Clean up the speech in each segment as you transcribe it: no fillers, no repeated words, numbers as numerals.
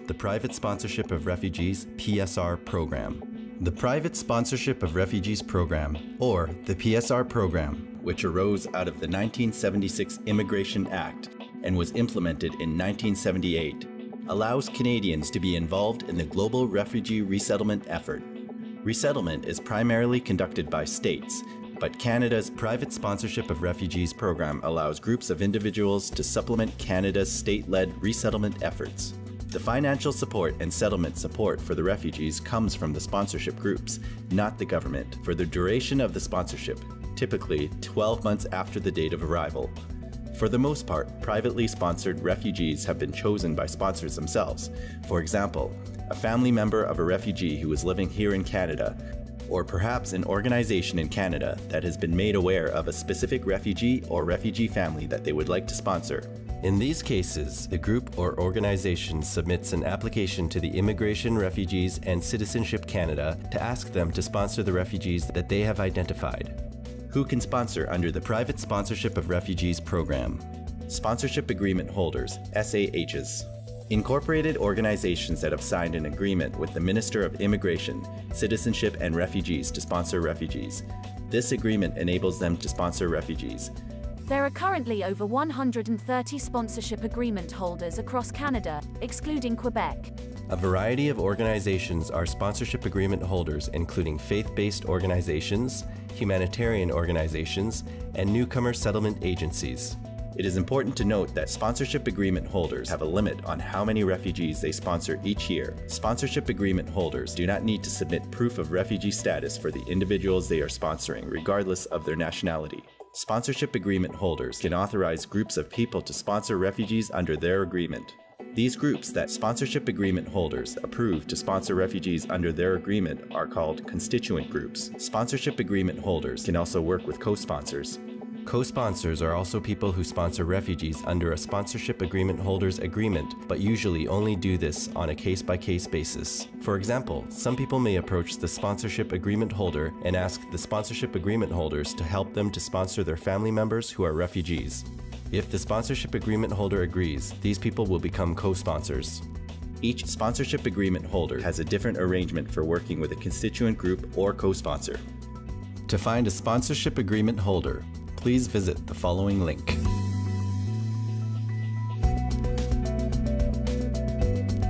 the Private Sponsorship of Refugees (PSR) program. The Private Sponsorship of Refugees program, or the PSR program, which arose out of the 1976 Immigration Act and was implemented in 1978, allows Canadians to be involved in the global refugee resettlement effort. Resettlement is primarily conducted by states, but Canada's Private Sponsorship of Refugees program allows groups of individuals to supplement Canada's state-led resettlement efforts. The financial support and settlement support for the refugees comes from the sponsorship groups, not the government, for the duration of the sponsorship, typically 12 months after the date of arrival. For the most part, privately sponsored refugees have been chosen by sponsors themselves. For example, a family member of a refugee who is living here in Canada, or perhaps an organization in Canada that has been made aware of a specific refugee or refugee family that they would like to sponsor. In these cases, the group or organization submits an application to the Immigration, Refugees, and Citizenship Canada to ask them to sponsor the refugees that they have identified. Who can sponsor under the Private Sponsorship of Refugees program? Sponsorship agreement holders, SAHs. Incorporated organizations that have signed an agreement with the Minister of Immigration, Citizenship, and Refugees to sponsor refugees. This agreement enables them to sponsor refugees. There are currently over 130 sponsorship agreement holders across Canada, excluding Quebec. A variety of organizations are sponsorship agreement holders, including faith-based organizations, humanitarian organizations, and newcomer settlement agencies. It is important to note that sponsorship agreement holders have a limit on how many refugees they sponsor each year. Sponsorship agreement holders do not need to submit proof of refugee status for the individuals they are sponsoring, regardless of their nationality. Sponsorship agreement holders can authorize groups of people to sponsor refugees under their agreement. These groups that sponsorship agreement holders approve to sponsor refugees under their agreement are called constituent groups. Sponsorship agreement holders can also work with co-sponsors. Co-sponsors are also people who sponsor refugees under a sponsorship agreement holder's agreement, but usually only do this on a case-by-case basis. For example, some people may approach the sponsorship agreement holder and ask the sponsorship agreement holders to help them to sponsor their family members who are refugees. If the sponsorship agreement holder agrees, these people will become co-sponsors. Each sponsorship agreement holder has a different arrangement for working with a constituent group or co-sponsor. To find a sponsorship agreement holder, please visit the following link.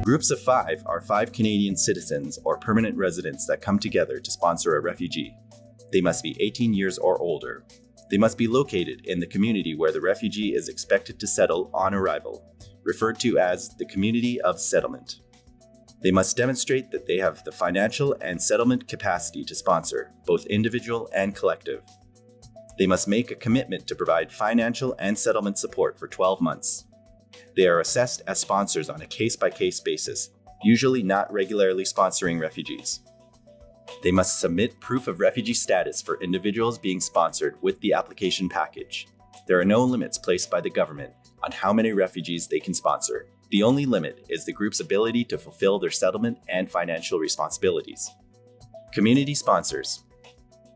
Groups of 5 are 5 Canadian citizens or permanent residents that come together to sponsor a refugee. They must be 18 years or older. They must be located in the community where the refugee is expected to settle on arrival, referred to as the community of settlement. They must demonstrate that they have the financial and settlement capacity to sponsor, both individual and collective. They must make a commitment to provide financial and settlement support for 12 months. They are assessed as sponsors on a case-by-case basis, usually not regularly sponsoring refugees. They must submit proof of refugee status for individuals being sponsored with the application package. There are no limits placed by the government on how many refugees they can sponsor. The only limit is the group's ability to fulfill their settlement and financial responsibilities. Community sponsors.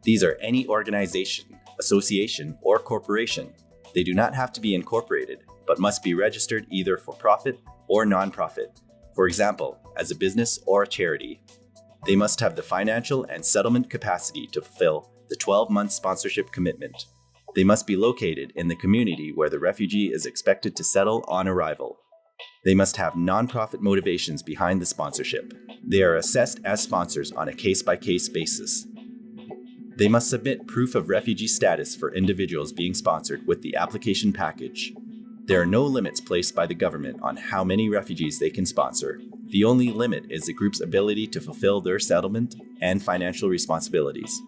These are any organization, association, or corporation. They do not have to be incorporated, but must be registered either for profit or non-profit, for example, as a business or a charity. They must have the financial and settlement capacity to fulfill the 12-month sponsorship commitment. They must be located in the community where the refugee is expected to settle on arrival. They must have non-profit motivations behind the sponsorship. They are assessed as sponsors on a case-by-case basis. They must submit proof of refugee status for individuals being sponsored with the application package. There are no limits placed by the government on how many refugees they can sponsor. The only limit is the group's ability to fulfill their settlement and financial responsibilities.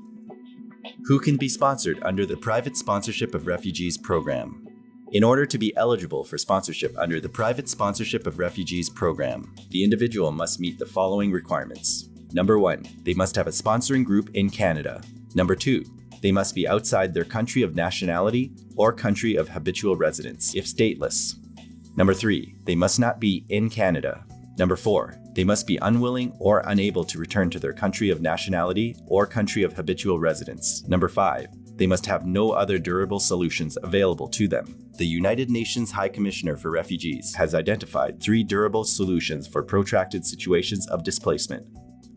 Who can be sponsored under the Private Sponsorship of Refugees program? In order to be eligible for sponsorship under the Private Sponsorship of Refugees program, the individual must meet the following requirements. Number 1, they must have a sponsoring group in Canada. Number 2, they must be outside their country of nationality or country of habitual residence, if stateless. Number 3, they must not be in Canada. Number 4, they must be unwilling or unable to return to their country of nationality or country of habitual residence. Number 5, They must have no other durable solutions available to them. The United Nations High Commissioner for Refugees has identified 3 durable solutions for protracted situations of displacement: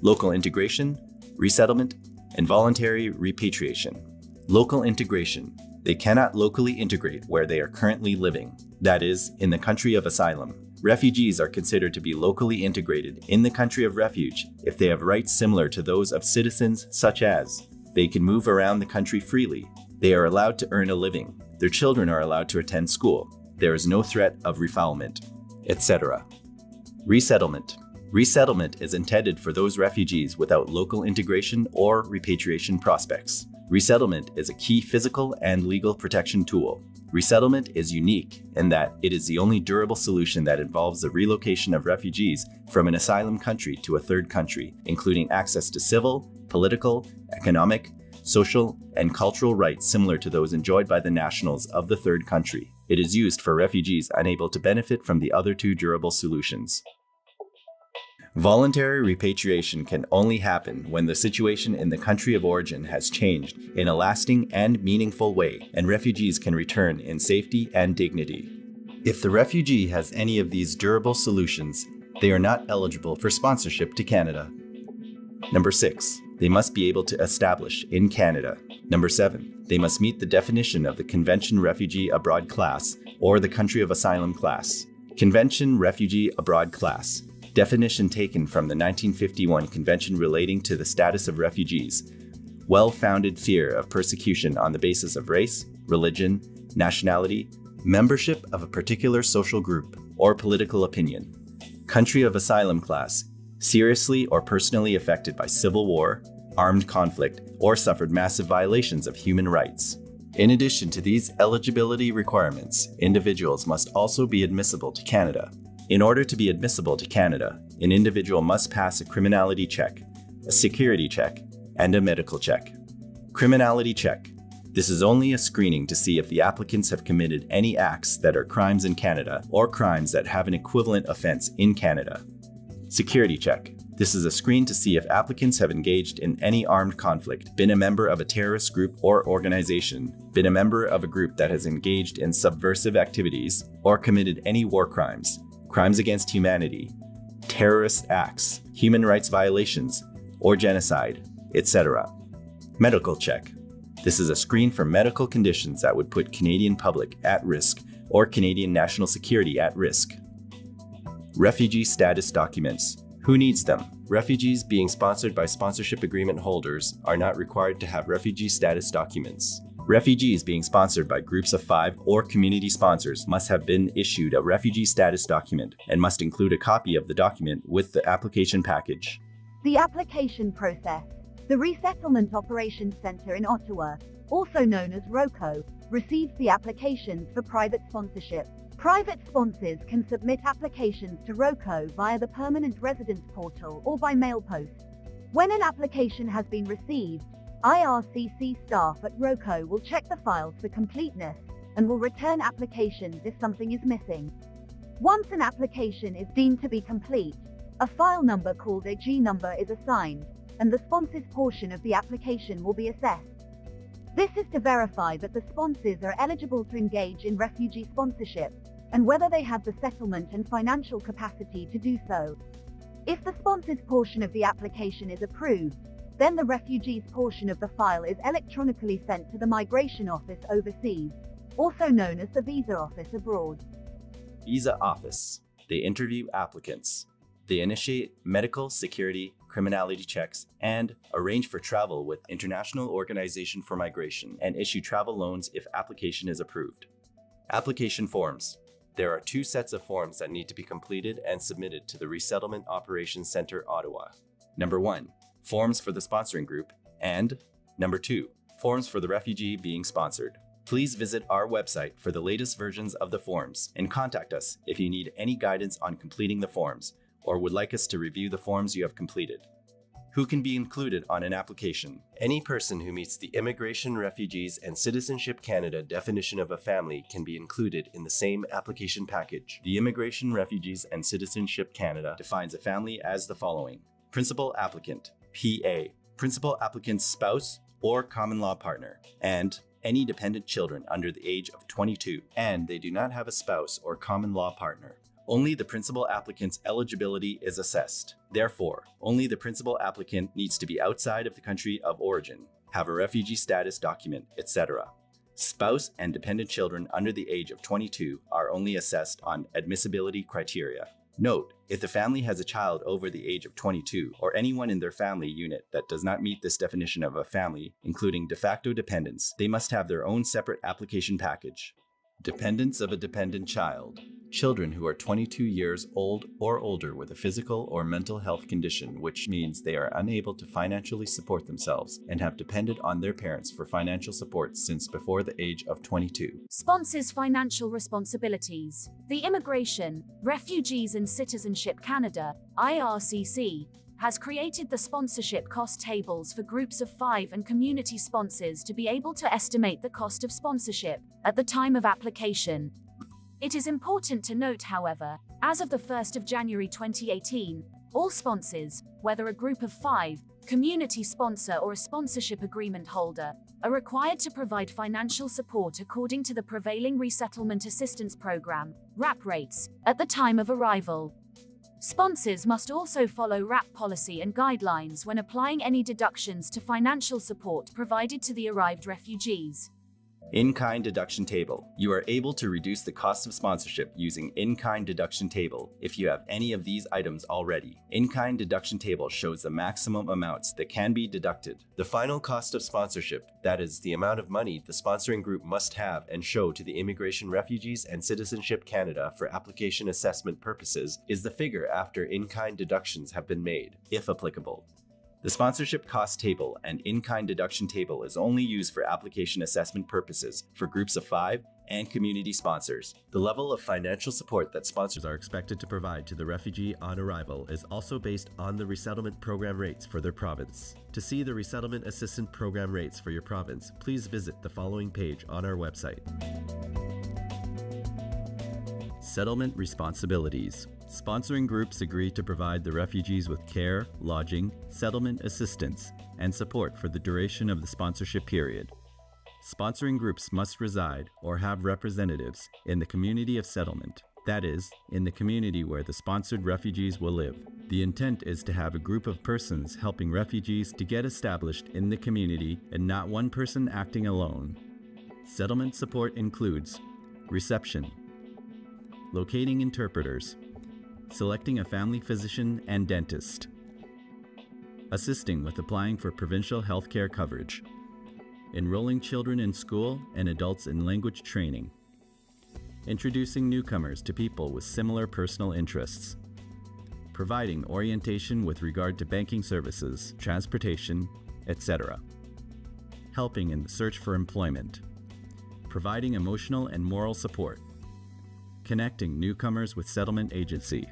local integration, resettlement, and voluntary repatriation. Local integration. They cannot locally integrate where they are currently living, that is, in the country of asylum. Refugees are considered to be locally integrated in the country of refuge if they have rights similar to those of citizens, such as they can move around the country freely, they are allowed to earn a living, their children are allowed to attend school, there is no threat of refoulement, etc. Resettlement. Resettlement is intended for those refugees without local integration or repatriation prospects. Resettlement is a key physical and legal protection tool. Resettlement is unique in that it is the only durable solution that involves the relocation of refugees from an asylum country to a third country, including access to civil, political, economic, social, and cultural rights similar to those enjoyed by the nationals of the third country. It is used for refugees unable to benefit from the other 2 durable solutions. Voluntary repatriation can only happen when the situation in the country of origin has changed in a lasting and meaningful way, and refugees can return in safety and dignity. If the refugee has any of these durable solutions, they are not eligible for sponsorship to Canada. Number 6. They must be able to establish in Canada. Number 7. They must meet the definition of the Convention Refugee Abroad class or the Country of Asylum class. Convention Refugee Abroad class. Definition taken from the 1951 Convention relating to the status of refugees. Well-founded fear of persecution on the basis of race, religion, nationality, membership of a particular social group, or political opinion. Country of asylum class. Seriously or personally affected by civil war, armed conflict, or suffered massive violations of human rights. In addition to these eligibility requirements, individuals must also be admissible to Canada. In order to be admissible to Canada, an individual must pass a criminality check, a security check, and a medical check. Criminality check. This is only a screening to see if the applicants have committed any acts that are crimes in Canada or crimes that have an equivalent offense in Canada. Security check. This is a screen to see if applicants have engaged in any armed conflict, been a member of a terrorist group or organization, been a member of a group that has engaged in subversive activities, or committed any war crimes, crimes against humanity, terrorist acts, human rights violations, or genocide, etc. Medical check. This is a screen for medical conditions that would put Canadian public at risk or Canadian national security at risk. Refugee status documents. Who needs them? Refugees being sponsored by sponsorship agreement holders are not required to have refugee status documents. Refugees being sponsored by groups of 5 or community sponsors must have been issued a refugee status document and must include a copy of the document with the application package. The application process. The Resettlement Operations Centre in Ottawa, also known as ROCO, receives the applications for private sponsorship. Private sponsors can submit applications to ROCO via the Permanent Residence Portal or by mail post. When an application has been received, IRCC staff at ROCO will check the files for completeness and will return applications if something is missing. Once an application is deemed to be complete, a file number called a G number is assigned, and the sponsor's portion of the application will be assessed. This is to verify that the sponsors are eligible to engage in refugee sponsorship, and whether they have the settlement and financial capacity to do so. If the sponsor's portion of the application is approved, then the refugee's portion of the file is electronically sent to the Migration Office overseas, also known as the Visa Office abroad. Visa Office. They interview applicants. They initiate medical, security, criminality checks, and arrange for travel with International Organization for Migration and issue travel loans if application is approved. Application forms. There are 2 sets of forms that need to be completed and submitted to the Resettlement Operations Centre, Ottawa. Number 1. Forms for the sponsoring group, and number 2. Forms for the refugee being sponsored. Please visit our website for the latest versions of the forms and contact us if you need any guidance on completing the forms or would like us to review the forms you have completed. Who can be included on an application? Any person who meets the Immigration, Refugees, and Citizenship Canada definition of a family can be included in the same application package. The Immigration, Refugees, and Citizenship Canada defines a family as the following. Principal applicant, PA. Principal applicant's spouse or common law partner, and any dependent children under the age of 22, and they do not have a spouse or common law partner. Only the principal applicant's eligibility is assessed. Therefore, only the principal applicant needs to be outside of the country of origin, have a refugee status document, etc. Spouse and dependent children under the age of 22 are only assessed on admissibility criteria. Note, if the family has a child over the age of 22 or anyone in their family unit that does not meet this definition of a family, including de facto dependents, they must have their own separate application package. Dependents of a dependent child. Children who are 22 years old or older with a physical or mental health condition, which means they are unable to financially support themselves and have depended on their parents for financial support since before the age of 22. Sponsors' financial responsibilities. The Immigration, Refugees and Citizenship Canada, IRCC, has created the sponsorship cost tables for groups of 5 and community sponsors to be able to estimate the cost of sponsorship at the time of application. It is important to note, however, as of the 1st of January 2018, all sponsors, whether a group of 5, community sponsor or a sponsorship agreement holder, are required to provide financial support according to the prevailing Resettlement Assistance Program, RAP rates, at the time of arrival. Sponsors must also follow RAP policy and guidelines when applying any deductions to financial support provided to the arrived refugees. In-kind deduction table. You are able to reduce the cost of sponsorship using in-kind deduction table if you have any of these items already. In-kind deduction table shows the maximum amounts that can be deducted. The final cost of sponsorship, that is, the amount of money the sponsoring group must have and show to the Immigration, Refugees and Citizenship Canada for application assessment purposes, is the figure after in-kind deductions have been made, if applicable. The sponsorship cost table and in-kind deduction table is only used for application assessment purposes for groups of 5 and community sponsors. The level of financial support that sponsors are expected to provide to the refugee on arrival is also based on the resettlement program rates for their province. To see the resettlement assistance program rates for your province, please visit the following page on our website. Settlement responsibilities. Sponsoring groups agree to provide the refugees with care, lodging, settlement assistance, and support for the duration of the sponsorship period. Sponsoring groups must reside or have representatives in the community of settlement, that is, in the community where the sponsored refugees will live. The intent is to have a group of persons helping refugees to get established in the community and not one person acting alone. Settlement support includes reception, locating interpreters, selecting a family physician and dentist, assisting with applying for provincial health care coverage, enrolling children in school and adults in language training, introducing newcomers to people with similar personal interests, providing orientation with regard to banking services, transportation, etc., helping in the search for employment, providing emotional and moral support, connecting newcomers with settlement agency.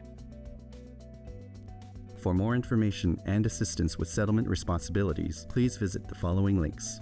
For more information and assistance with settlement responsibilities, please visit the following links.